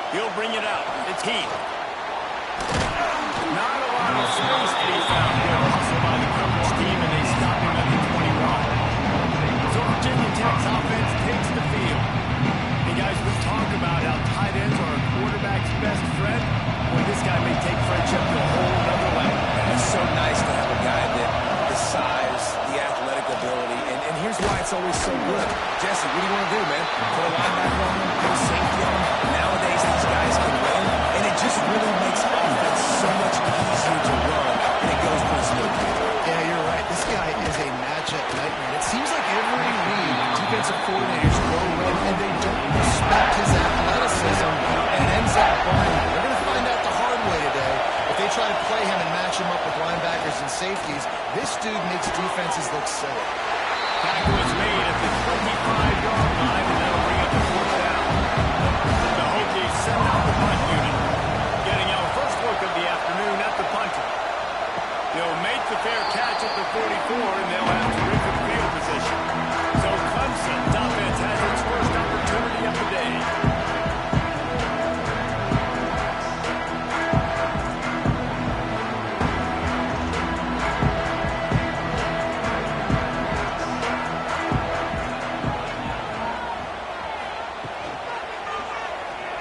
He'll bring it out. It's Heath. Not a lot of space to be found here. Also by the coverage team, and they stop him at the 21. So Virginia Tech's offense takes the field. Hey, guys, we talk about how tight ends are a quarterback's best friend. Well, this guy may take friendship to a whole other level. And it's so nice to have a guy that the size, the athletic ability, and here's why it's always so good. Jesse, what do you want to do, man? Put a linebacker on him, put a safety on him. Nowadays, these guys can win, and it just really makes offense so much easier to run, and it goes pretty smooth. Yeah, you're right. This guy is a matchup nightmare. It seems like every league, defensive coordinators go in, and they don't respect his athleticism, and it ends up burning. We're going to find out the hard way today. If they try to play him and match him up with linebackers and safeties, this dude makes defenses look silly. Tackle is made at the 25-yard line, and that'll bring up the fourth down. The Hokies send out the punt unit, getting our first look of the afternoon at the punter. They'll make the fair catch at the 44, and they'll have terrific field position. So Clemson's offense has its first opportunity of the day.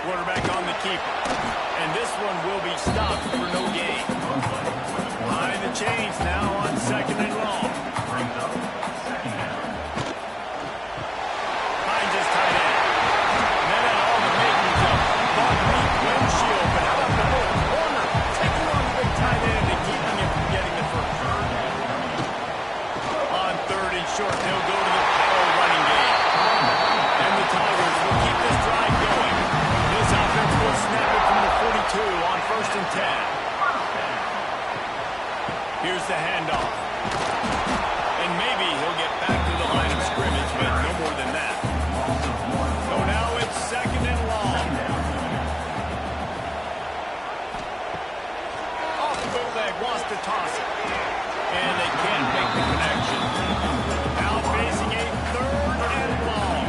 Quarterback on the keeper. And this one will be stopped for no gain. Behind the chains now on second and long. Finds his tight end. And that had all the makings of Buck windshield. But how about the whole corner? Taking on the big tight end and keeping him from getting the first. On third and short, they'll go to the power running game. And the Tigers will keep this drive going. This offense will snap it from the 42 on first and 10. Here's the handoff. And maybe he'll get back to the line of scrimmage, but no more than that. So now it's second and long. Off the bootleg, wants to toss it. And they can't make the connection. Now facing a third and long.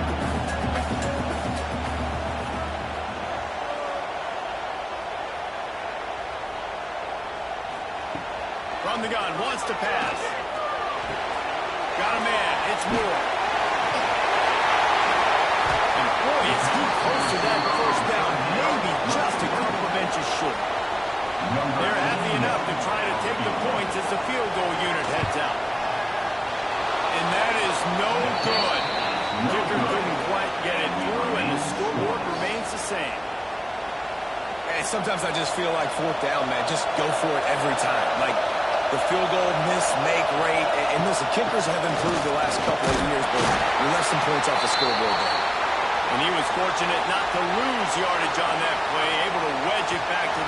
From the gun, wants to pass. Got a man, it's Moore. And boy, is he close to that first down, maybe just a couple of inches short. They're happy enough to try to take the points as the field goal unit heads out. And that is no good. Kicker couldn't quite get it through, and the scoreboard remains the same. And sometimes I just feel like fourth down, man, just go for it every time. Like, the field goal miss, make rate. And listen, kickers have improved the last couple of years, but we left some points off the scoreboard there. And he was fortunate not to lose yardage on that play, able to wedge it back to the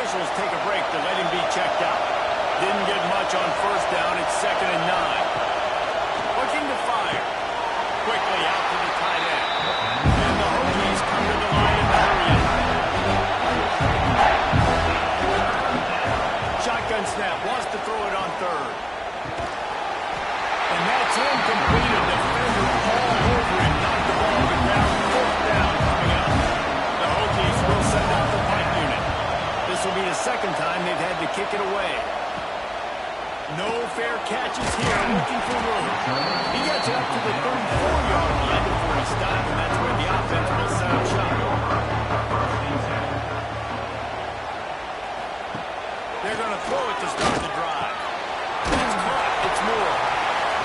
officials take a break to let him be checked out. Didn't get much on first down. It's 2nd and 9. Looking to fire. Quickly out to the tight end. And the Hokies come to the line in the hurry up. Shotgun snap. Wants to throw it on 3rd. And that's incomplete. A defender all over him. Knocked the ball to the ground. 4th down coming up. The Hokies will send out the punt unit. This will be the 2nd time they've had to kick it away. No fair catches here, looking for room. He gets it up to the 34-yard line before he stopped, and that's where the offense will set up shop. They're going to throw it to start the drive. It's caught. It's Moore.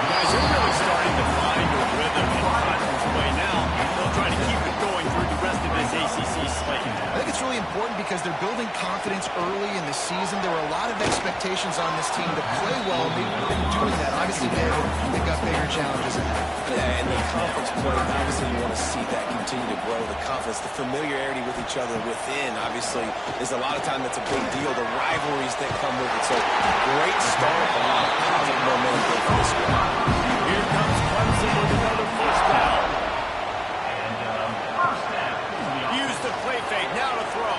Guys, they're really starting to find a rhythm and confidence play now. They'll try to keep it going through the rest of this ACC slate. I think it's really important because they're building confidence early in the season. There were a lot of expectations on this team to play well. They've been doing that. Obviously, they've got bigger challenges ahead. Yeah, and the conference play, obviously you want to see that continue to grow. The confidence, the familiarity with each other within, obviously, is a lot of time that's a big deal. The rivalries that come with it. So, great start. A lot of positive momentum for this squad. Here comes Clemson with another first down. Use the play fake, now to throw.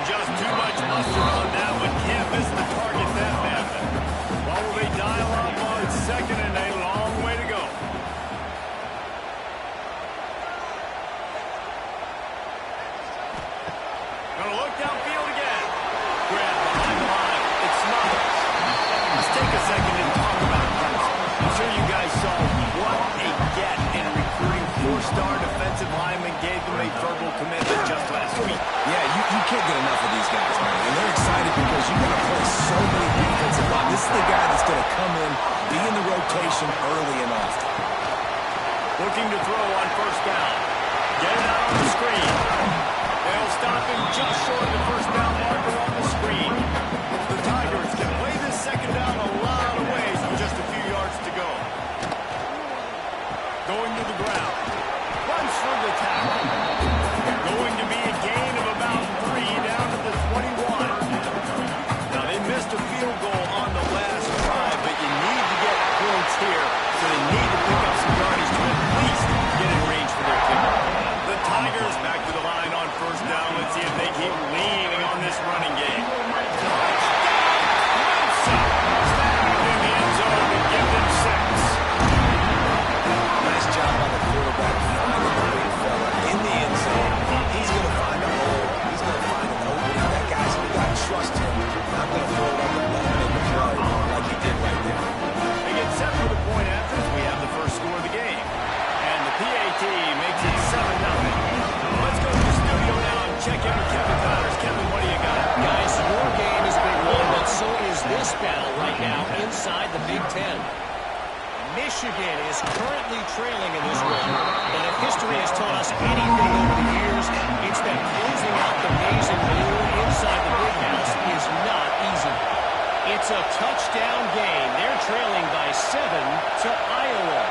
Just too much mustard on that one. Can't miss the target that badly. What will they dial up on 2nd and a long way to go? Gonna look downfield again. Grab behind the line. It's Smothers. Let's take a second and talk about Clemson. I'm sure you guys saw what a get in recruiting 4-star defensive lineman gave them a verbal commitment just last week. Yeah, you can't get enough of these guys, man. And they're excited because you got to play so many defensive line. This is the guy that's going to come in, be in the rotation early and often. Looking to throw on first down. Get it out on the screen. They'll stop him just short of the first down marker on the screen. The Tigers can play this 2nd down a lot of ways with just a few yards to go. Going to the ground. Runs for the tackle. Going to be a gain of about 3 down to the 21. Now, they missed a field goal on the last drive, but you need to get points here, so they need to pick up some yardage to at least get in range for their kicker. The Tigers back to the line on first down. Let's see if they keep leaning on this running game. In the end zone to give them 6. Nice job by the quarterback finding the big fella in the end zone. He's going to find a hole. He's going to find an opening. That guy's got to trust him. Not going to throw it up and let him make the play like he did right there. They get set for the point after as we have the first score of the game. And the PAT makes it 7-0. Let's go to the studio now and check in with Kevin Connors. Kevin, what do you got? Guys, your game is a big one, but so is this battle right now inside the Big Ten. Michigan is currently trailing in this one, but if history has taught us anything over the years, it's that closing out the maize and blue inside the Big House is not easy. It's a touchdown game. They're trailing by 7 to Iowa.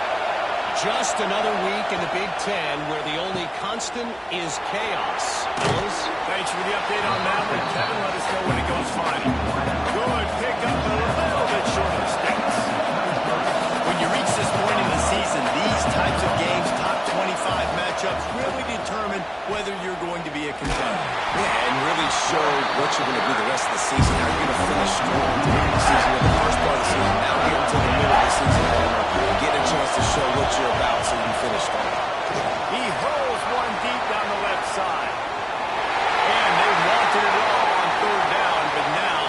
Just another week in the Big Ten where the only constant is chaos. Bills? Thanks for the update on that one. Kevin, let us know when it goes final. Good pick up a little bit short of sticks. When you reach this point in the season, these types of games, top 25 matchups, really determine whether you're going to be a contender. Yeah, and really show what you're going to be the rest of the season. How you're going to finish strong at the end of the season with the first part of the season. Now get into the middle of the season and get a chance to show what you're about so you can finish strong. He hurls one deep down the left side. And they wanted it all on 3rd down, but now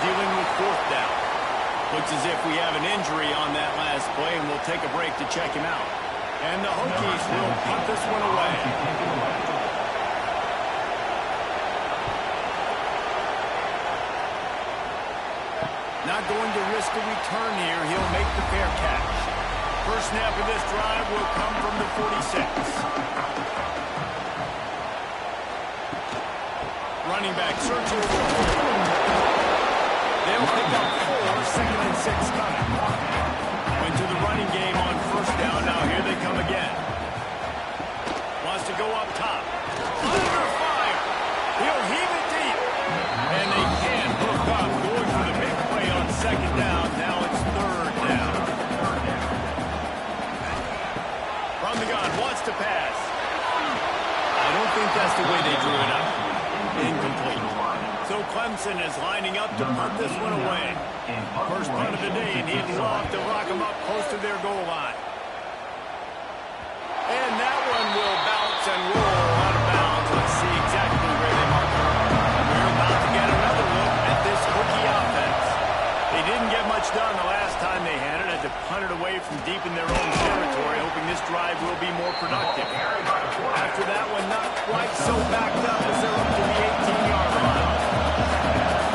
dealing with 4th down. Looks as if we have an injury on that last play, and we'll take a break to check him out. And the Hokies will punt this one away. Not going to risk a return here. He'll make the fair catch. First snap of this drive will come from the 46. Running back searching for home. They'll pick up 4, 2nd and 6 coming. Went to the running game on first down. Now here they come again. Wants to go up top. Under fire. He'll heave it deep. wants to pass. I don't think that's the way they drew it up. Incomplete. So Clemson is lining up to punt this one away. First punt of the day, and he'd love to rock them up close to their goal line. And that one will bounce and roll out of bounds. Let's see exactly where they mark it. We're about to get another look at this rookie offense. They didn't get much done the last time they had it. Had to punt it away from deep in their own territory, hoping this drive will be more productive. After that one, not quite so backed up as they're up to the 18-yard line.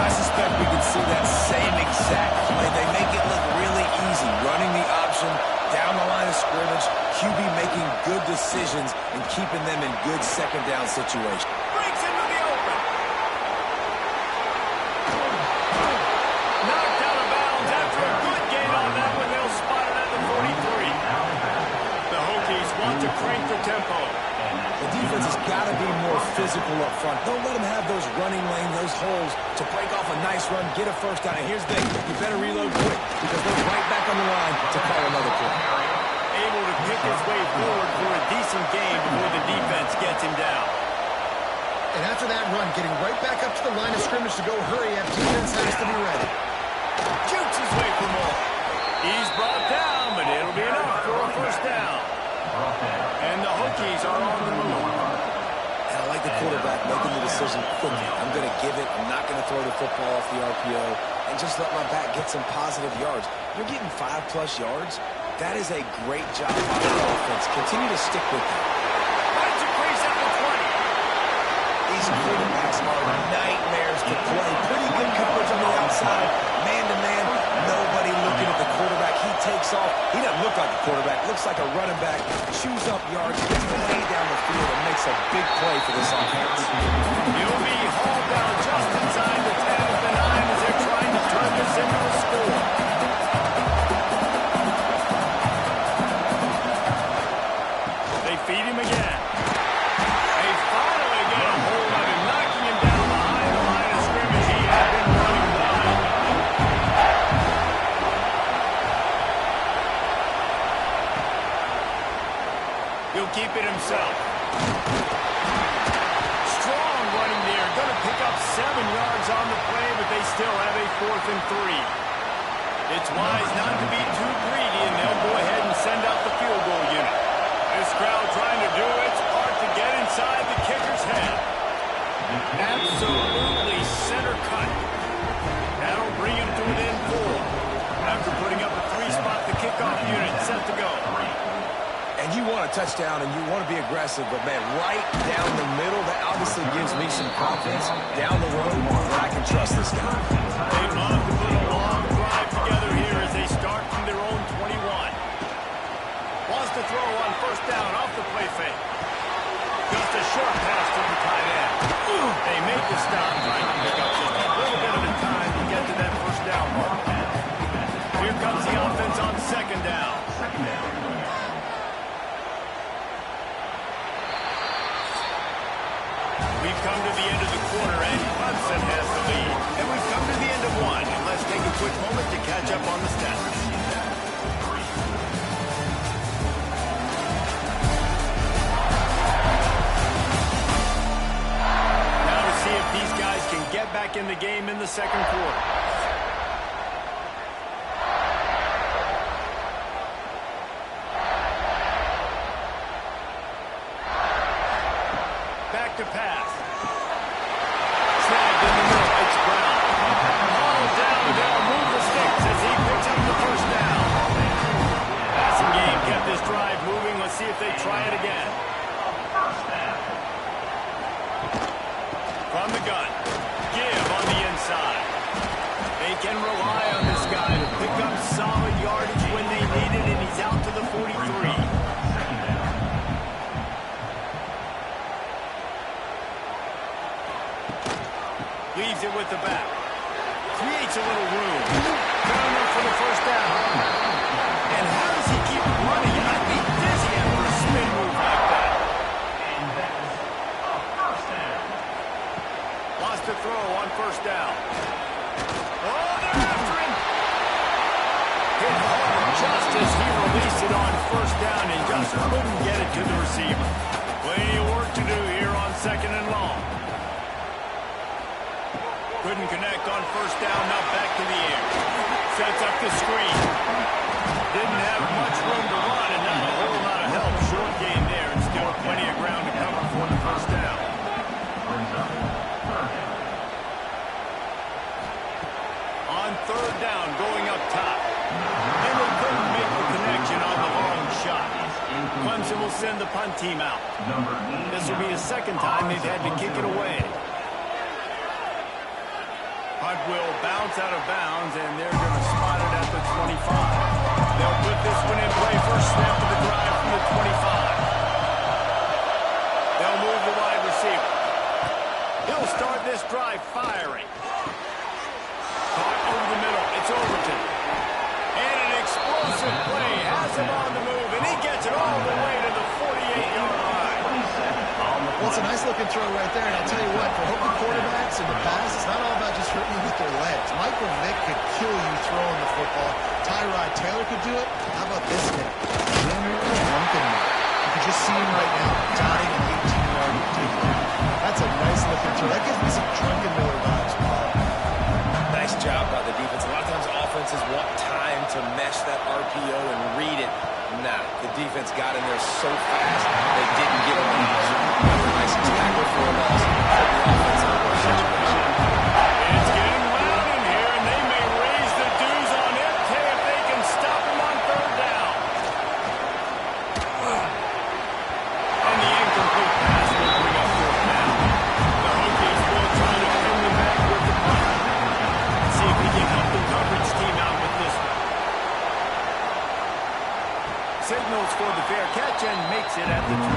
I suspect we could see that same exact play. They make it look really easy, running the option down the line of scrimmage, QB making good decisions and keeping them in good second down situations. Breaks into the open. Knocked out of bounds after a good gain on that one. They'll spot it at the 43. The Hokies want to crank the tempo. The defense has got to be more physical up front. Don't let them have those running lanes, those holes to break off a nice run, get a first down. And here's the thing, you better reload quick because they're right back on the line to call another play. Able to pick his way forward for a decent gain before the defense gets him down. And after that run, getting right back up to the line of scrimmage to go hurry up, defense has to be ready. Jukes his way for more. He's brought down, but it'll be enough for a first down. And the Hokies are on the move. And I like the quarterback making the decision quickly. I'm going to give it. I'm not going to throw the football off the RPO and just let my back get some positive yards. You're getting 5+ yards. That is a great job by the offense. Continue to stick with it. Right to crease at the 20. These quarterbacks are nightmares to play. Pretty good coverage on the outside. Man-to-man. Nobody looking at the quarterback. He takes off. He doesn't look like a quarterback. Looks like a running back. Chews up yards. Gets way down the field and makes a big play for this offense. He'll be hauled down just inside the 10 of the 9 as they're trying to turn this into a score. They feed him again. They finally get a hold of him, knocking him down behind the line of scrimmage. He had been running wild. He'll keep it himself. Strong running there. Going to pick up 7 yards on the play, but they still have a 4th and 3. It's wise not to be too greedy, and they'll go ahead and send out the field goal unit. This crowd trying to do its part to get inside the kicker's head. Absolutely center cut. That'll bring him to within 4. After putting up a 3-spot, the kickoff unit set to go. And you want a touchdown and you want to be aggressive, but, man, right down the middle, that obviously gives me some confidence down the road that I can trust this guy. They love to put a long drive together here as they start from their own 21. Wants to throw on first down off the play fake. Just a short pass to the tight end. They make the stop, trying to pick up just a little bit of the time to get to that first down mark. Here comes the offense on second down. We've come to the end of the quarter, and Clemson has the lead. And we've come to the end of one. And let's take a quick moment to catch up on the stats. Now to see if these guys can get back in the game in the second quarter. Back to pass. Snagged in the middle. It's Brown. All down. They'll move the sticks as he picks up the first down. Passing game kept this drive moving. Let's see if they try it again. From the gun. Give on the inside. They can rely on this guy to pick up solid yardage when they need it, and he's out to the 43. Leaves it with the back. Creates a little room. Good enough for the first down. And how does he keep running? I'd be dizzy after a spin move like that. Lost to throw on first down. Oh, they're after him. Hit hard just as he released it on first down and just couldn't get it to the receiver. Couldn't connect on first down, now back to the air. Sets up the screen. Didn't have much room to run, and not a whole lot of help. Short gain there, and still plenty of ground to cover for the first down. On third down, going up top. And they couldn't make the connection on the long shot. Clemson will send the punt team out. This will be the second time they've had to kick it away. Punt will bounce out of bounds, and they're going to spot it at the 25. They'll put this one in play. First snap of the drive from the 25. They'll move the wide receiver. He'll start this drive firing. Caught over the middle. It's Overton. And an explosive play. Has him on the move, and he gets it all the way to the 48-yard line. Well, it's a nice-looking throw right there, and I'll tell you what, for Hokie quarterbacks in the past, it's not all about just hurting you with their legs. Michael Vick could kill you throwing the football. Tyrod Taylor could do it. How about this guy? Andrew Drunken. You can just see him right now, dotting an 18-yard takedown. That's a nice-looking throw. That gives me some Drunken Miller vibes, Paul. Nice job by the defense. A lot of times offenses want time to mesh that RPO and read it. Nah, the defense got in there so fast, they didn't get him any pressure. That's a nice tackle for a loss for the offense in the situation. It's getting loud in here, and they may raise the dues on MK if they can stop him on third down. And the incomplete pass will bring up fourth down. The Hokies will try to pin them back with the punt. Let's see if we can help the coverage team out with this one. Signals for the fair catch and makes it at the 20.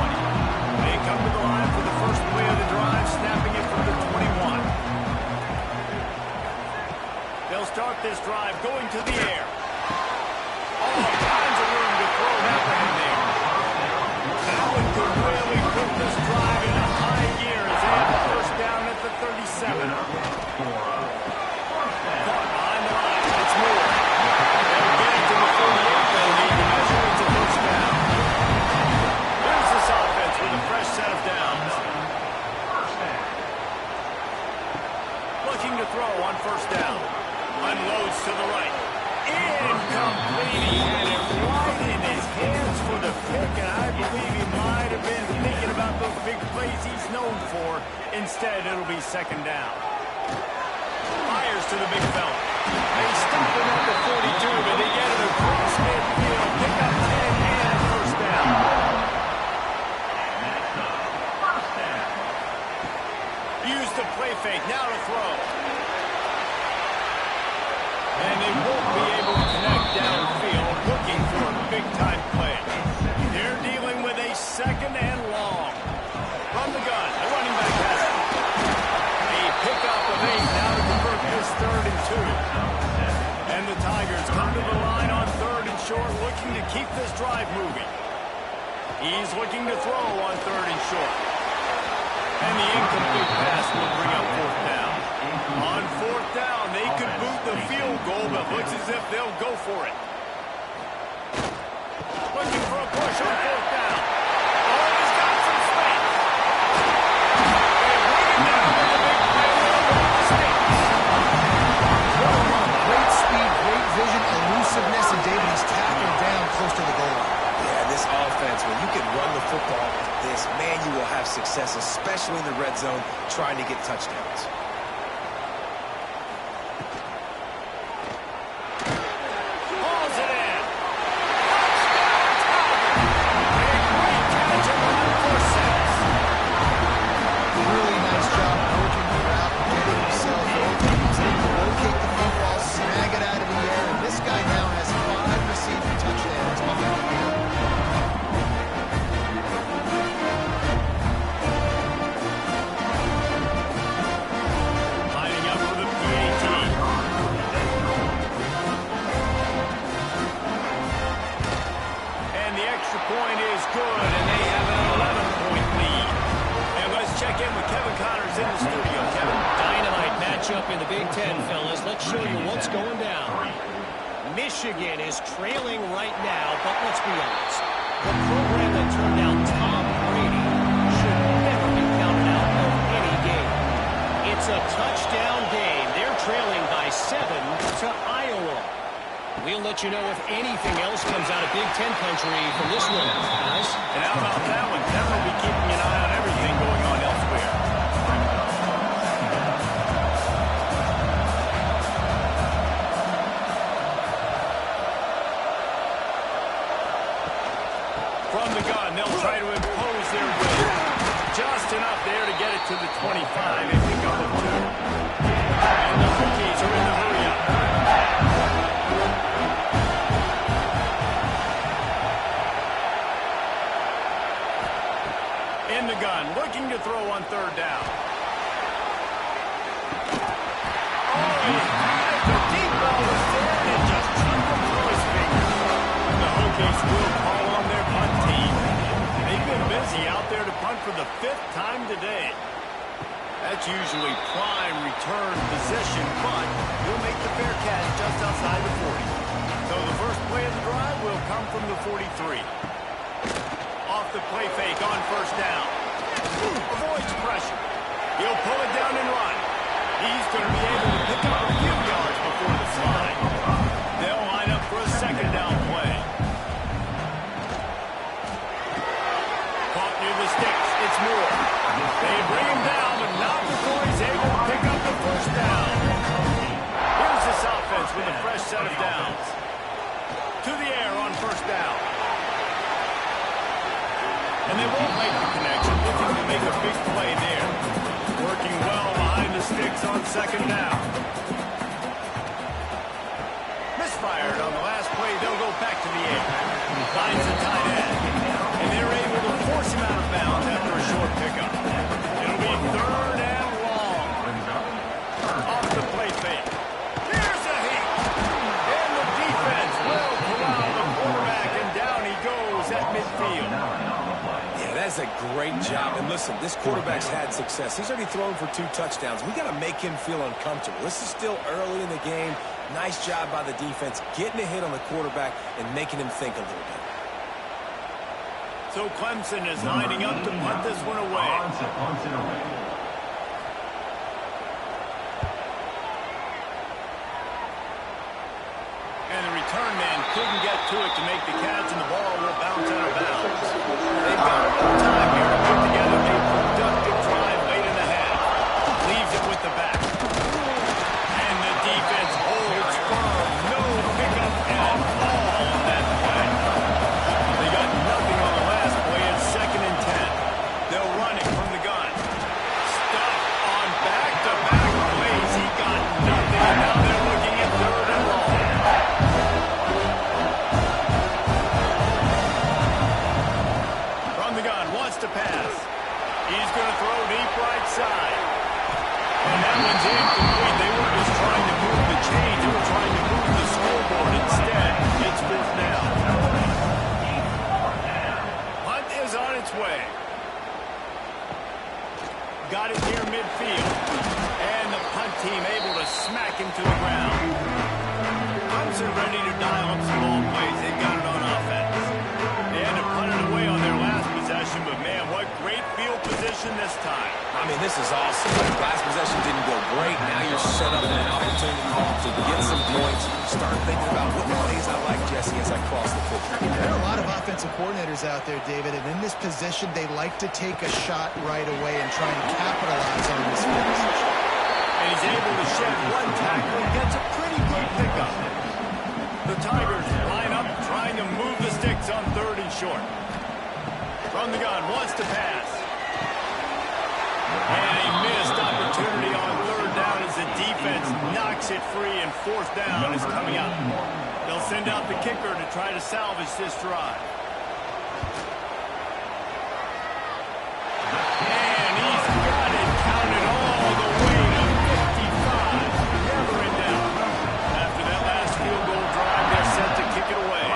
They come to the line for the first play of the drive, snapping it from the 21. They'll start this drive going to the air. All kinds of room to throw that one there. Allen could really put this drive into high gear as they have the first down at the 37. Caught behind the line. It's Moore. They'll get it to the 48. They'll need to measure it to first down. Here's this offense with a fresh set of downs. Looking to throw on first down. Unloads to the right. Incomplete. He had it right in his hands for the pick, and I believe he might have been thinking about those big plays he's known for. Instead, it'll be second down. Fires to the big fella. They stop him at the 42, but they get it across midfield. Pick up 10 and first down. Use the play fake. Now to throw. And they won't be able to connect downfield, looking for a big-time play. They're dealing with a second and long. From the gun, the running back has it. A pickup of 8 now to convert this third and 2. And the Tigers come to the line on third and short, looking to keep this drive moving. He's looking to throw on third and short. And the incomplete pass will bring up fourth down. On fourth down, they could boot the field goal, but looks as if they'll go for it. Looking for a push on fourth down. Oh, he's got some space. They bring him down with a big play over the stakes. Great speed, great vision, elusiveness, and David, he's tackled down close to the goal line. Yeah, this offense, when you can run the football like this, man, you will have success, especially in the red zone, trying to get touchdowns. Hauls it in. Touchdown, Tigers. A great catch and run for 6. Really nice job working the route, getting himself open. He's able to locate the football, snag it out of the air, and this guy now has 5 receiving touchdowns on the year. Lining up for the PAT. And the extra point is good, and they have an 11-point lead. And let's check in with Kevin Connors in the studio. Kevin? Dynamite matchup in the Big Ten, fellas. Let's show you what's going down. Michigan is trailing right now, but let's be honest. The program that turned out Tom Brady should never be counted out of any game. It's a touchdown game let you know if anything else comes out of Big Ten country from this one, guys. And how about that one? Kevin will be keeping an eye on everything going on elsewhere. From the gun, they'll try to impose their will. Just enough there to get it to the 25 and pick up a 2. And the Hokies are in the hurry-up. In the gun, looking to throw on 3rd down. Oh, he had the deep ball was there and it just trickled through his fingers. The Hokies will call on their punt team. They've been busy out there to punt for the 5th time today. That's usually prime return position, but he'll make the fair catch just outside the 40. So the first play of the drive will come from the 43. Off the play fake on 1st down. Avoids pressure. He'll pull it down and run. He's going to be able to pick up a few yards before the slide. They'll line up for a 2nd down play. Caught near the sticks. It's Moore. They bring him down, but not before he's able to pick up the 1st down. Here's this offense with a fresh set of downs. To the air on 1st down. And they won't make the connection, looking to make a big play there. Working well behind the sticks on 2nd down. Misfired on the last play, they'll go back to the air. Finds a tight end. And they're able to force him out of bounds after a short pickup. It'll be 3rd and long. Off the play fake. Here's a hit. And the defense will corral the quarterback, and down he goes at midfield. That's a great job. And listen, this quarterback's had success. He's already thrown for 2 touchdowns. We got to make him feel uncomfortable. This is still early in the game. Nice job by the defense, getting a hit on the quarterback and making him think a little bit. So Clemson is lining up to punt this one away. And the return man couldn't get to it to make the catch, and the ball will bounce out of bounds. They've got a little time here to put together a productive drive late in the half. Leaves it with the back. And the defense holds firm. No pickup at all on that play. They got nothing on the last play. It's 2nd and 10. They'll run it from the gun. Stuck on back-to-back plays. He got nothing, and now they're looking at 3rd and long. To pass. He's going to throw deep right side. And that one's incomplete. They weren't just trying to move the chains. They were trying to move the scoreboard instead. It's 4th down. Punt is on its way. Got it near midfield. And the punt team able to smack him to the ground. Clemson ready to dial up some ball plays. They've got it on offense. They had to punt it away on their last possession, but man, what great field position this time. I mean, this is awesome. Last possession didn't go great. Now you're set up an opportunity to get some points. Start thinking about what plays I like, Jesse, as I cross the field. There are a lot of offensive coordinators out there, David, and in this position, they like to take a shot right away and try and capitalize on this field position. And he's able to shed one tackle and gets a pretty good pickup. The Tigers line up, trying to move the sticks on 3rd and short. From the gun, wants to pass. And a missed opportunity on 3rd down as the defense knocks it free, and 4th down is coming up. They'll send out the kicker to try to salvage this drive. And he's got it counted all the way to 55. Never in doubt. After that last field goal drive, they're set to kick it away.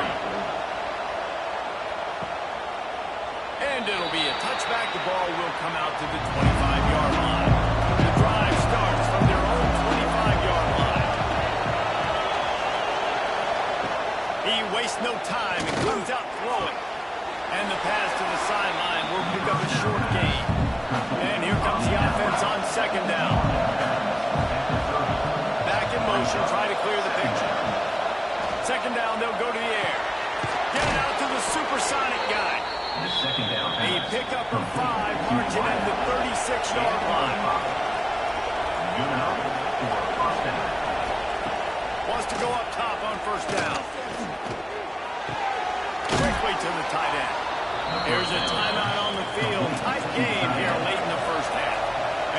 And it'll be a touchback. The ball will come out to the 25-yard line. The drive starts from their own 25-yard line. He wastes no time and comes out throwing. And the pass to the sideline will pick up a short gain. And here comes the offense on 2nd down. Back in motion, try to clear the picture. second down, they'll go to the air. Get it out to the supersonic guy. A pickup of 5, marching at the 36-yard line. Wants to go up top on first down. Quickly to the tight end. Here's a timeout on the field. Tight game here late in the first half.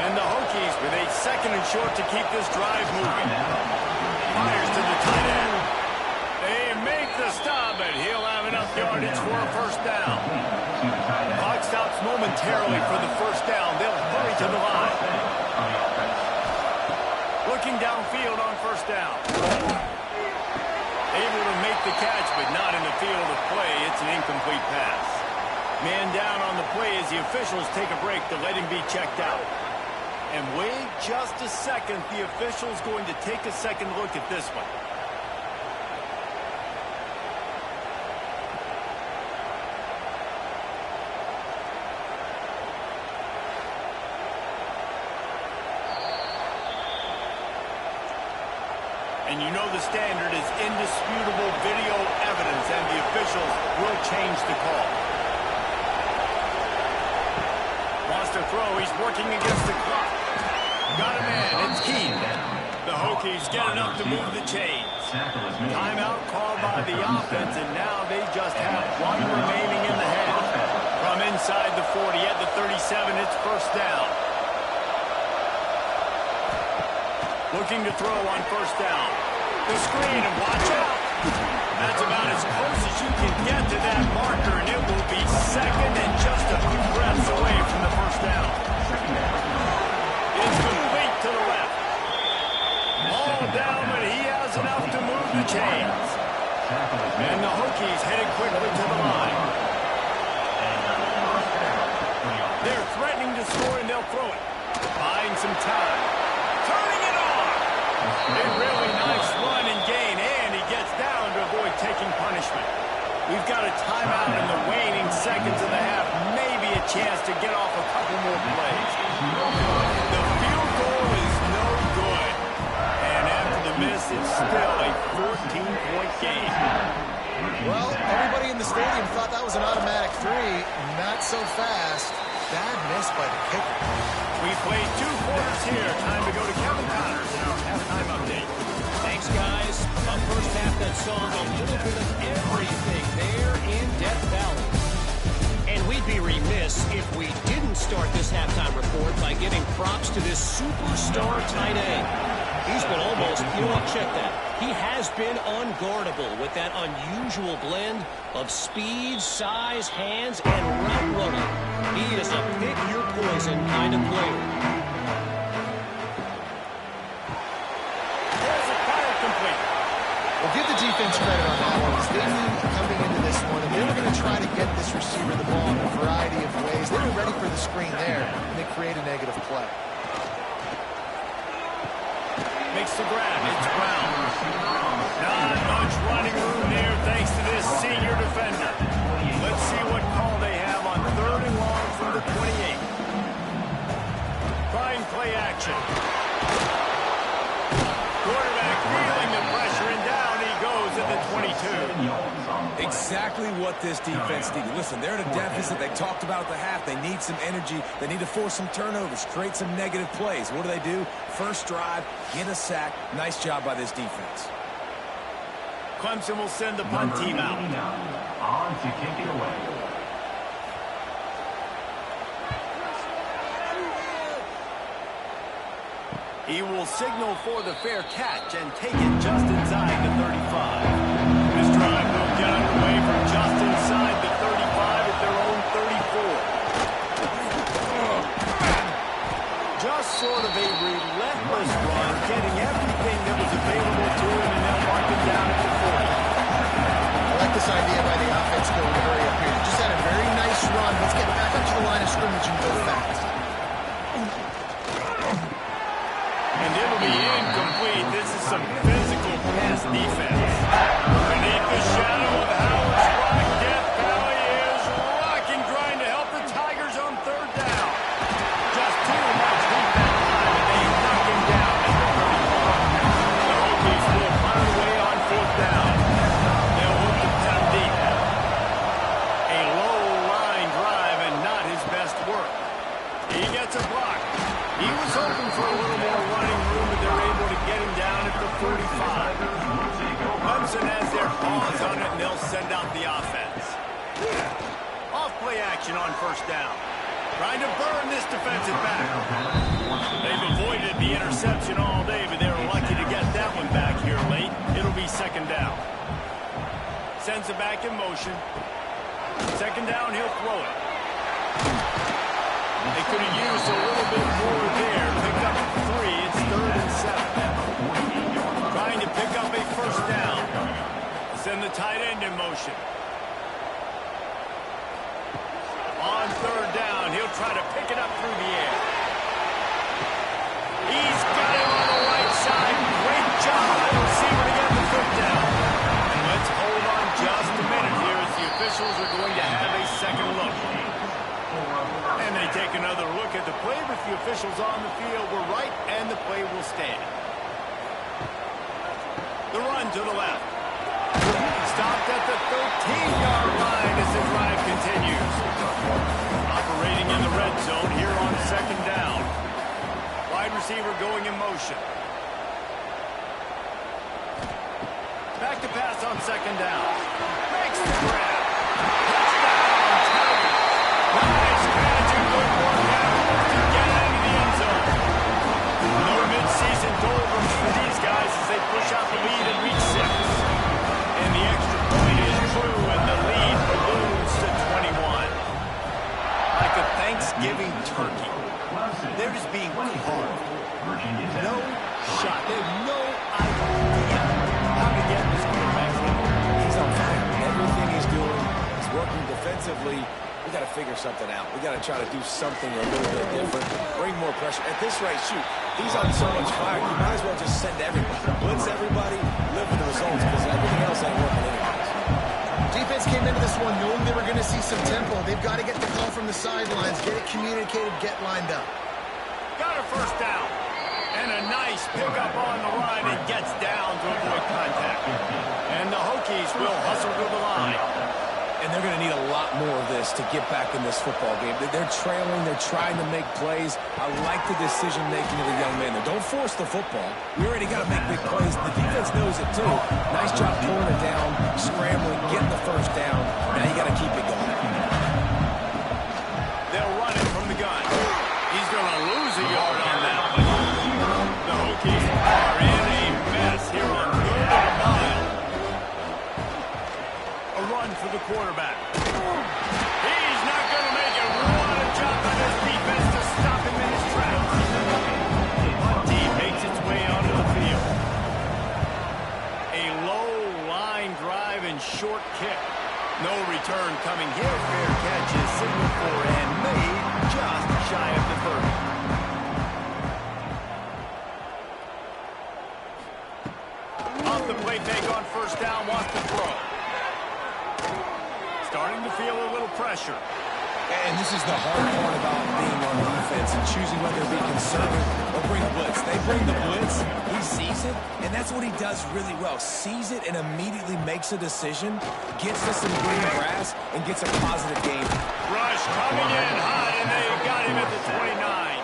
And the Hokies with a second and short to keep this drive moving. Fires to the tight end. They make the stop, and he'll have enough yardage for a first down. Clock stops momentarily for the first down. They'll hurry to the line. Looking downfield on first down. Able to make the catch, but not in the field of play. It's an incomplete pass. Man down on the play as the officials take a break to let him be checked out. And wait just a second. The official's going to take a second look at this one. And you know the standard is indisputable video evidence, and the officials will change the call. Wants to throw. He's working against the clock. Got a man. It's Keene. The Hokies get enough to move the chains. Timeout called by the offense, and now they just have one remaining in the half. From inside the 40 at the 37, it's first down. Looking to throw on first down. The screen, and watch out. That's about as close as you can get to that marker, and it will be second and just a few breaths away from the first down. It's complete to the left. All down, but he has enough to move the chains. And the Hokies headed quickly to the line. They're threatening to score, and they'll throw it. Buying some time. Turning it on. A really nice run and gain, and he gets down to avoid taking punishment. We've got a timeout in the waning seconds of the half. Maybe a chance to get off a couple more plays. The field goal is no good. And after the miss, it's still a 14-point game. Well, everybody in the stadium thought that was an automatic 3. Not so fast. Bad miss by the kicker. We played 2 quarters here. Time to go to Kevin Connors in our halftime update. Thanks, guys. A first half that saw a little bit of everything there in Death Valley. And we'd be remiss if we didn't start this halftime report by giving props to this superstar tight end. He's been almost, you know what, check that. He has been unguardable with that unusual blend of speed, size, hands, and route running. He is a pick-your-poison kind of player. There's a fire complete. Well, give the defense credit on that one, because they knew coming into this one, and they were going to try to get this receiver the ball in a variety of ways. They were ready for the screen there, and they create a negative play. Makes the grab. It's Brown. Not much running room there thanks to this senior defender. Let's see what call they have on 3rd and long from the 28. Trying play action. Quarterback feeling the pressure, and down he goes at the 22. Exactly what this defense needed. Listen, they're in a deficit. They talked about at the half. They need some energy. They need to force some turnovers, create some negative plays. What do? First drive, get a sack. Nice job by this defense. Clemson will send the punt team out. On to kick it away. He will signal for the fair catch and take it just inside the 35. This drive will get underway from just inside the 35 at their own 34. Just sort of a relentless run, getting everything that was available to him, and they'll mark him down at the 40. I like this idea by the offense going to hurry up here. Just had a very nice run. Let's get back up to the line of scrimmage and go fast. And it'll be incomplete. This is some physical pass defense. Beneath the shadow of Howard's rock, Death Valley is rocking, trying to help the Tigers on 3rd down. Just too much heat that time, and they knock him down at the 34. The Hokies will find a way on 4th down. He gets a block. He was hoping for a little more running room, but they're able to get him down at the 45. Clemson has their paws on it, and they'll send out the offense. Off-play action on first down. Trying to burn this defensive back. They've avoided the interception all day, but they were lucky to get that one back here late. It'll be second down. Sends it back in motion. Second down, he'll throw it. They could have used a little bit more there. Picked up 3. It's 3rd and 7. Trying to pick up a first down. Send the tight end in motion. On third down, he'll try to pick it up through the air. He's got him on the right side. Great job by the receiver to get the foot down. And let's hold on just a minute here as the officials are going to have a second look. And they take another look at the play with the officials on the field. We're right, and the play will stand. The run to the left. Stopped at the 13-yard line as the drive continues. Operating in the red zone here on second down. Wide receiver going in motion. Back to pass on second down. Makes the grab. Touchdown, Tigers. Nice catch and good work afterwards to get it into the end zone. No mid-season doldrums for these guys as they push out the lead in week 6. And the extra point is true, and the lead balloons to 21. Like a Thanksgiving turkey. They're just being carved. No shot. They have no idea how to get this quarterback. He's on fire. Everything he's doing, he's working defensively. We got to figure something out. We got to try to do something a little bit different. Bring more pressure. At this rate, shoot, he's on so much fire. You might as well just send everybody. Blitz everybody, live with the results, because everything else ain't working anyways. Defense came into this one knowing they were going to see some tempo. They've got to get the call from the sidelines, get it communicated, get lined up. Got a first down. And a nice pickup on the line and gets down to avoid contact. And the Hokies will hustle to the line. And they're going to need a lot more of this to get back in this football game. They're trailing. They're trying to make plays. I like the decision-making of the young man there. Don't force the football. We already got to make big plays. The defense knows it, too. Nice job pulling it down, scrambling, getting the first down. Now you got to keep it going. They'll run it from the gun. He's going to lose a yard on that one. The Hokies are in a mess here on 3rd and a mile. A run for the quarterback. He's not going to make it. What a job by this defense to stop him in his tracks. Punt team makes its way onto the field. A low line drive and short kick. No return coming here. Fair catch is signaled for and made just shy of the 30. Off the play fake on first down, wants to throw. Starting to feel a little pressure. And this is the hard part about being on defense and choosing whether to be conservative or bring blitz. They bring the blitz, he sees it, and that's what he does really well. Sees it and immediately makes a decision, gets to some green grass, and gets a positive game. Rush coming in hot, and they got him at the 29.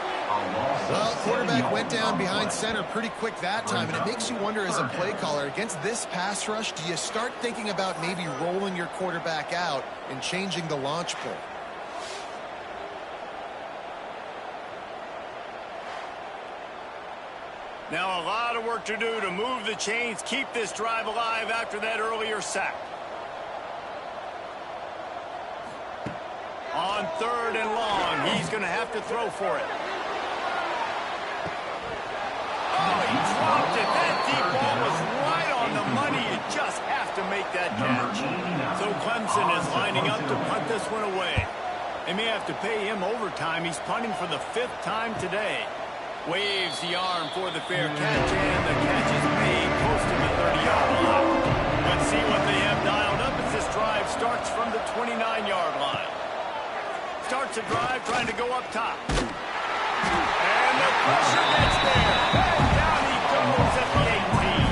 Well, quarterback went down behind center pretty quick that time, and it makes you wonder as a play caller, against this pass rush, do you start thinking about maybe rolling your quarterback out and changing the launch point? Now a lot of work to do to move the chains, keep this drive alive after that earlier sack. On 3rd and long, he's going to have to throw for it. Oh, he dropped it. That deep ball was right on the money. You just have to make that catch. So Clemson is lining up to punt this one away. They may have to pay him overtime. He's punting for the 5th time today. Waves the arm for the fair catch, and the catch is made close to the 30-yard line. Let's see what they have dialed up as this drive starts from the 29-yard line. Starts a drive trying to go up top. And the pressure gets there. And down he goes at the 18.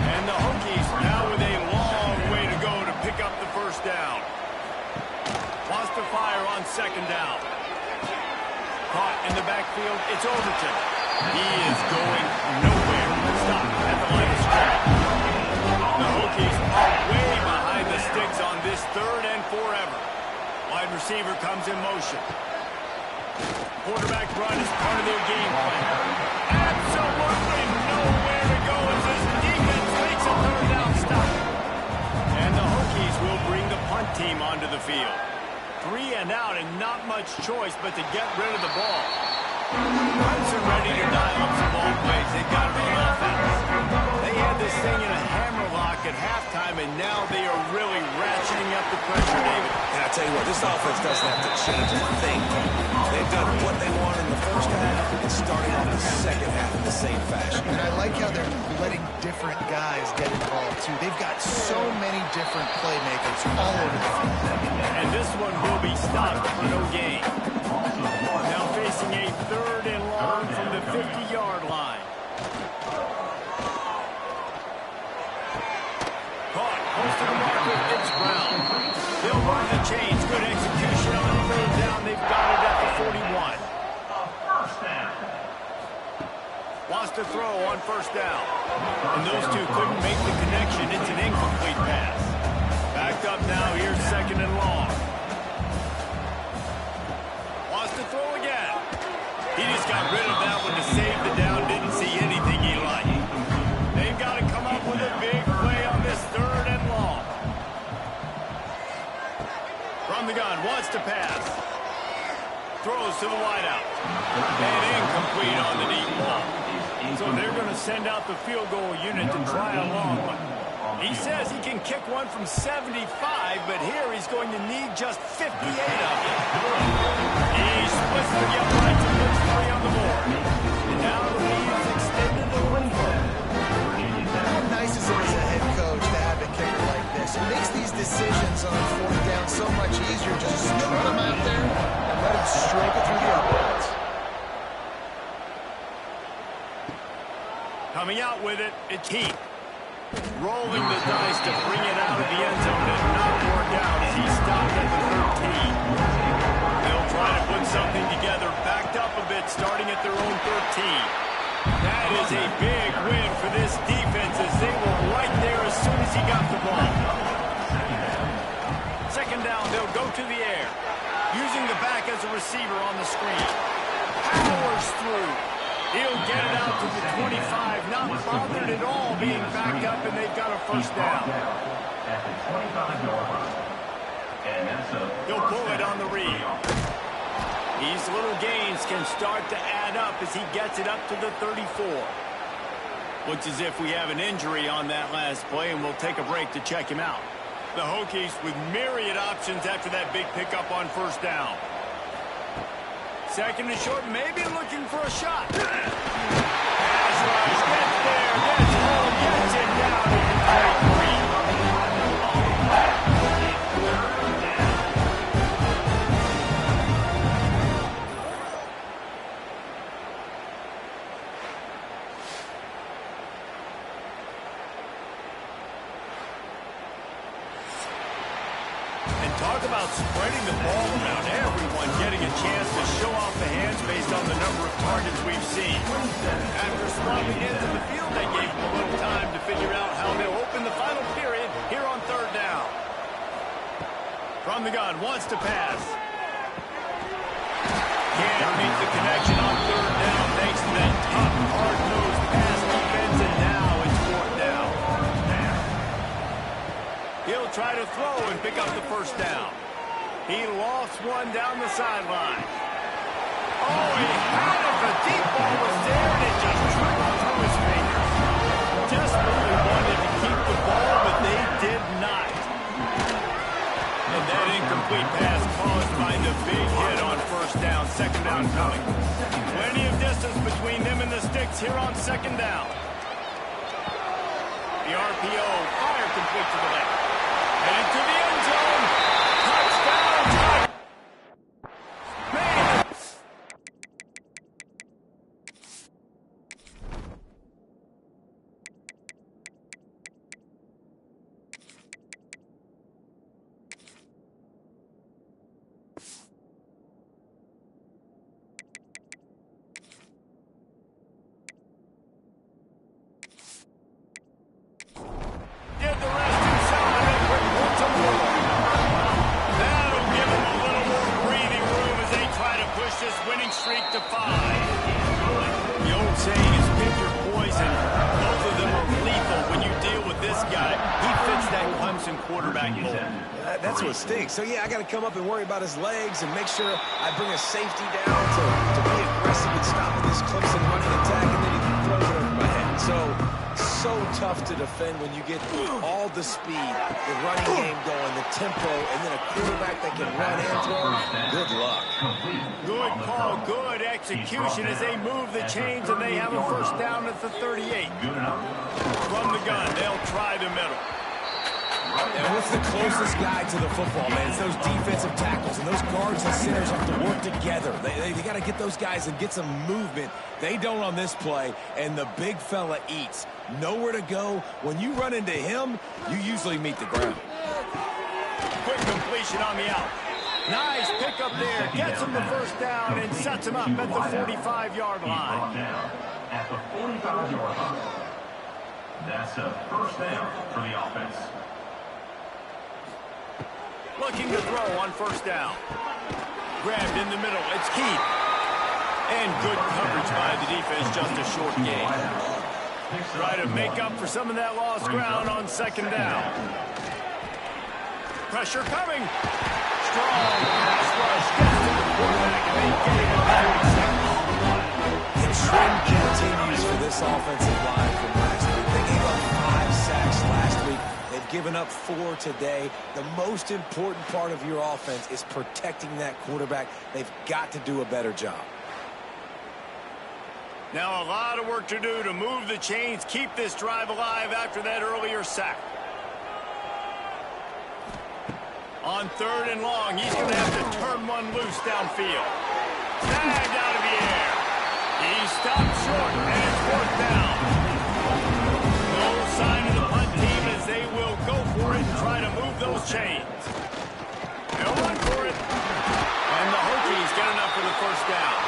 And the Hokies now with a long way to go to pick up the first down. Wants to fire on second down. backfield. It's Overton. He is going nowhere. Stop at the line of scrimmage. The Hokies are way behind the sticks on this 3rd and forever. Wide receiver comes in motion. Quarterback run is part of their game plan. Absolutely nowhere to go as this defense makes a 3rd down stop. And the Hokies will bring the punt team onto the field. 3 and out and not much choice but to get rid of the ball. Punts are ready to dial up some ball plays. They got to run offense. They had this thing in a hammerlock at halftime, and now they are really ratcheting up the pressure, David. And I tell you what, this offense doesn't have to change a thing. They've done what they wanted in the first half and starting off the second half in the same fashion. And I like how they're letting different guys get involved, too. They've got so many different playmakers all over the field. And this one will be stopped for no gain. Now facing a 3rd and long from the 50-yard line. Caught, close to the marker, it's Brown. They'll run the chains. Good execution on 3rd down. They've got it at the 41. Wants to throw on 1st down. And those two couldn't make the connection. It's an incomplete pass. Backed up now. Here's 2nd and long. Wants to throw again. He just got rid of that one to save the down. Didn't see anything he liked. They've got to come up with a big play on this 3rd and long. From the gun, wants to pass. Throws to the wideout. And incomplete on the deep ball. So they're going to send out the field goal unit to try a long one. He says he can kick one from 75, but here he's going to need just 58 of them. He splits the upright to push 3 on the board. And now the lead's extended a little further. How nice is it as a head coach to have a kicker like this? It makes these decisions on 4th down so much easier. Just trot him out there and let him stroke it through the uprights. Coming out with it, it's Heath. Rolling the dice to bring it out of the end zone and not work out as he stopped at the 13. They'll try to put something together, backed up a bit, starting at their own 13. That is a big win for this defense as they were right there as soon as he got the ball. 2nd down, they'll go to the air. Using the back as a receiver on the screen. Powers through. He'll get it out to the 25, not bothered at all being backed up, and they've got a 1st down. At the 25-yard line. And that's a He'll pull it on the read. These little gains can start to add up as he gets it up to the 34. Looks as if we have an injury on that last play, and we'll take a break to check him out. The Hokies with myriad options after that big pickup on 1st down. 2nd and short, maybe looking for a shot. Pass rush, gets there, gets home, gets it down to the 33. Talk about spreading the ball around, everyone getting a chance to show off the hands based on the number of targets we've seen. After swapping into the field, they gave them a little time to figure out how they'll open the final period here on 3rd down. From the gun, wants to pass. Can't meet the connection on 3rd down thanks to that tough, hard-nosed pass defense, and now it's 4th down. He'll try to throw and pick up the 1st down. He lost one down the sideline. Oh, he had it. The deep ball was there, and it just trickled through his fingers. Desperately wanted to keep the ball, but they did not. And that incomplete pass caused by the big hit on 1st down. 2nd down coming. Plenty of distance between them and the sticks here on 2nd down. The RPO, fire complete to the left. And into the end zone. Touchdown. Man. winning streak to 5. The old saying is pick your poison. Both of them are lethal when you deal with this guy. He fits that Clemson quarterback mold. That's what stinks. So, yeah, I got to come up and worry about his legs and make sure I bring a safety down to be aggressive and stop this Clemson running attack, and then he throws it over my head. So tough to defend when you get all the speed, the running game going, the tempo, and then a quarterback that can run and throw. Good luck. Good call, good execution as they move the chains, and they have a first down at the 38. From the gun, they'll try the middle. And what's the closest guy to the football, man? It's those defensive tackles, and those guards and centers have to work together. They got to get those guys and get some movement. They don't on this play, and the big fella eats. Nowhere to go. When you run into him, you usually meet the ground. Quick completion on the out. Nice pick up there. Gets him the first down and sets him up at the 45-yard line. At the 45-yard line. That's a first down for the offense. Looking to throw on first down. Grabbed in the middle. It's Keith. And good coverage by the defense. Just a short gain. Try to make up for some of that lost ground on second down. Pressure coming. Strong pass rush. Gets to the quarterback and they get him on 30 seconds. The trend continues for this offensive line from last week. They gave up 5 sacks last week. They've given up 4 today. The most important part of your offense is protecting that quarterback. They've got to do a better job. Now a lot of work to do to move the chains, keep this drive alive after that earlier sack. On third and long, he's going to have to turn one loose downfield. Snagged out of the air. He stopped short, and it's fourth down. No sign of the punt team as they will go for it and try to move those chains. They'll run for it. And the Hokies get enough for the first down.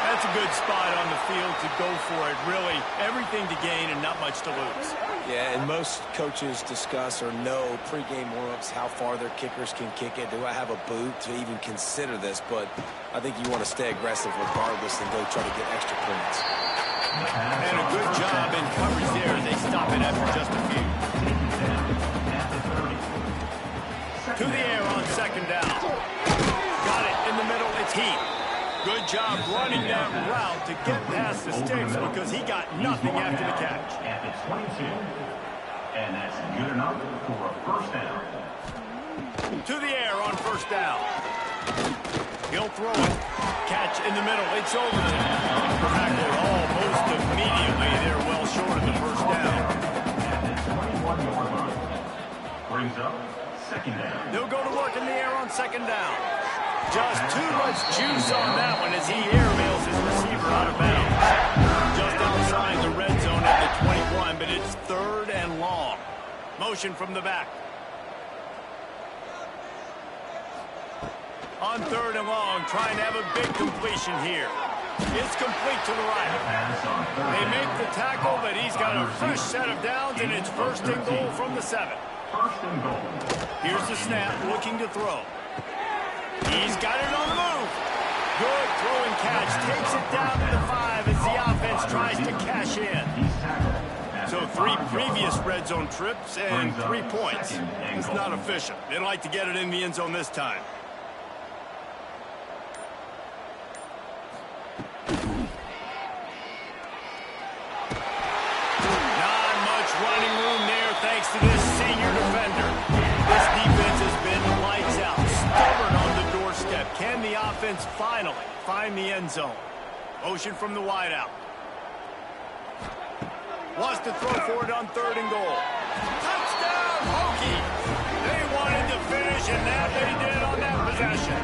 That's a good spot on the field to go for it. Really, everything to gain and not much to lose. Yeah, and most coaches discuss or know pregame warm-ups how far their kickers can kick it. Do I have a boot to even consider this? But I think you want to stay aggressive regardless and go try to get extra points. And a good job in coverage there. They stop it after just a few. To the air on second down. Got it in the middle. It's Heath. Good job running that route to get past the sticks because he got nothing after the catch. At the 22. And that's good enough for a first down. To the air on first down. He'll throw it. Catch in the middle. It's over the tackle almost immediately. They're well short of the first down. At the 21-yard line. Brings up second down. They'll go to work in the air on second down. Just too much juice on that one as he airmails his receiver out of bounds. Just outside the red zone at the 21, but it's third and long. Motion from the back. On third and long, trying to have a big completion here. It's complete to the right. They make the tackle, but he's got a fresh set of downs, and it's first and goal from the 7. First and goal. Here's the snap, looking to throw. He's got it on the move. Good throw and catch. Takes it down to the 5 as the offense tries to cash in. So 3 previous red zone trips and 3 points. It's not efficient. They'd like to get it in the end zone this time. Not much running room there thanks to this senior defender. This defense has been lights out. Stubborn on the doorstep. Can the offense finally find the end zone? Motion from the wideout. Wants to throw for it on third and goal. Touchdown, Hokies! They wanted to finish, and that they did on that possession.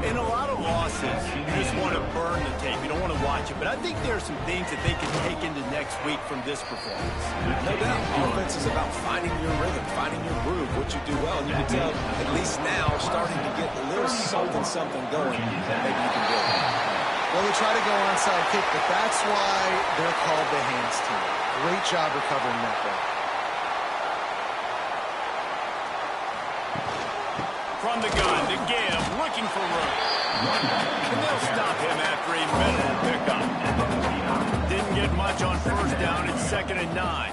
In a lot of losses, you just want to burn the tape. You don't want to watch it. But I think there are some things that they can take into next week from this performance. No doubt. Offense is about finding your rhythm, finding your groove, what you do well. And you can tell, at least now, starting to get a little something going that maybe you can build on. Well, they try to go onside kick, but that's why they're called the hands team. Great job recovering that ball. From the gun, to give, looking for room. And they'll stop him after a middle pickup. Didn't get much on first down. It's 2nd and 9.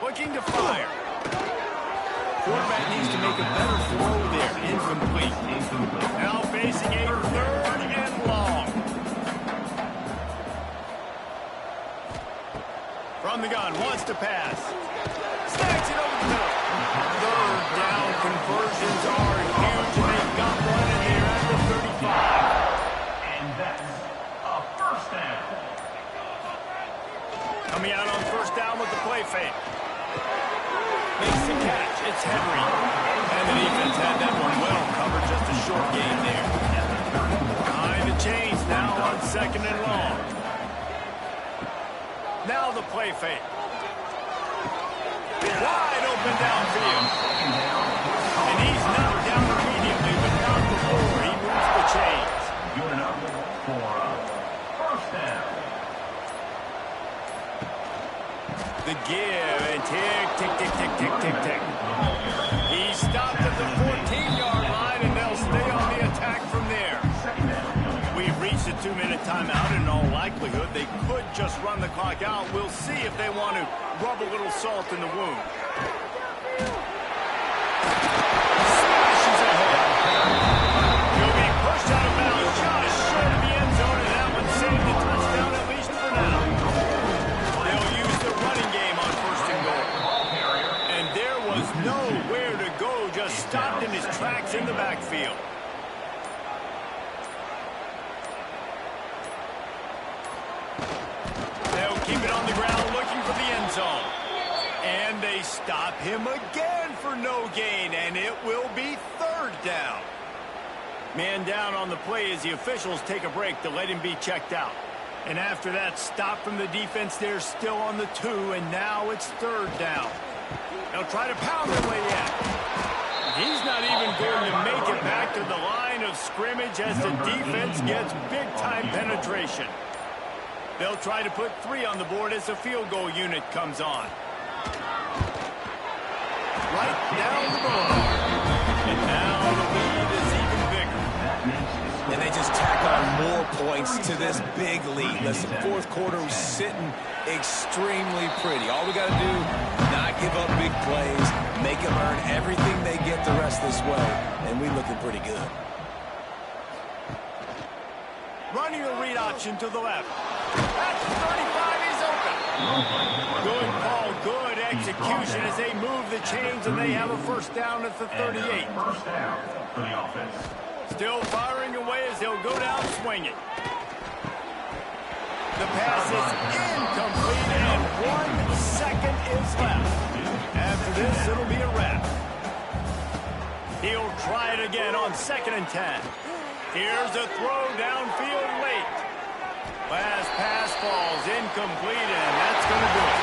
Looking to fire. Quarterback needs to make a better throw there. Incomplete. Now facing a 3rd and long. From the gun, wants to pass. Stacks it over the middle. 3rd down conversions are huge, and they've got one in here at the 35. And that's a first down. Coming out on first down with the play fake. Makes the catch. It's Henry. And the defense had that one well covered. Just a short gain there. Behind the chains now on 2nd and long. Now the play fake. Wide open downfield. And he's knocked down immediately, but not before he moves the chains. Good enough for a first down. The give and tick, tick, tick, tick, tick, tick, tick. He stopped at the 14-yard line, and they'll stay on the attack from there. We've reached a 2-minute timeout. In all likelihood, they could just run the clock out. We'll see if they want to rub a little salt in the wound. Smashes ahead. He'll be pushed out of bounds just short of the end zone, and that one saved the touchdown at least for now. They'll use the running game on 1st and goal. And there was nowhere to go, just stopped in his tracks in the backfield. They'll keep it on the ground looking for the end zone. And they stop him again for no gain, and it will be 3rd down. Man down on the play as the officials take a break to let him be checked out. And after that stop from the defense, they're still on the 2, and now it's 3rd down. They'll try to pound their way in. He's not even going to make it back to the line of scrimmage as the defense gets big-time penetration. They'll try to put 3 on the board as the field goal unit comes on. Right down the board. And now the lead is even bigger. And they just tack on more points to this big lead. Listen, 4th quarter was sitting extremely pretty. All we got to do, not give up big plays, make them earn everything they get the rest this way, and we're looking pretty good. Running a read option to the left. That's 35, he's open. Good call, good execution as they move the chains, and they have a first down at the 38. First down for the offense. Still firing away as they'll go down swinging. The pass is incomplete, and 1 second is left. After this, it'll be a wrap. He'll try it again on 2nd and 10. Here's a throw downfield late. Last pass falls incomplete, and that's going to do it.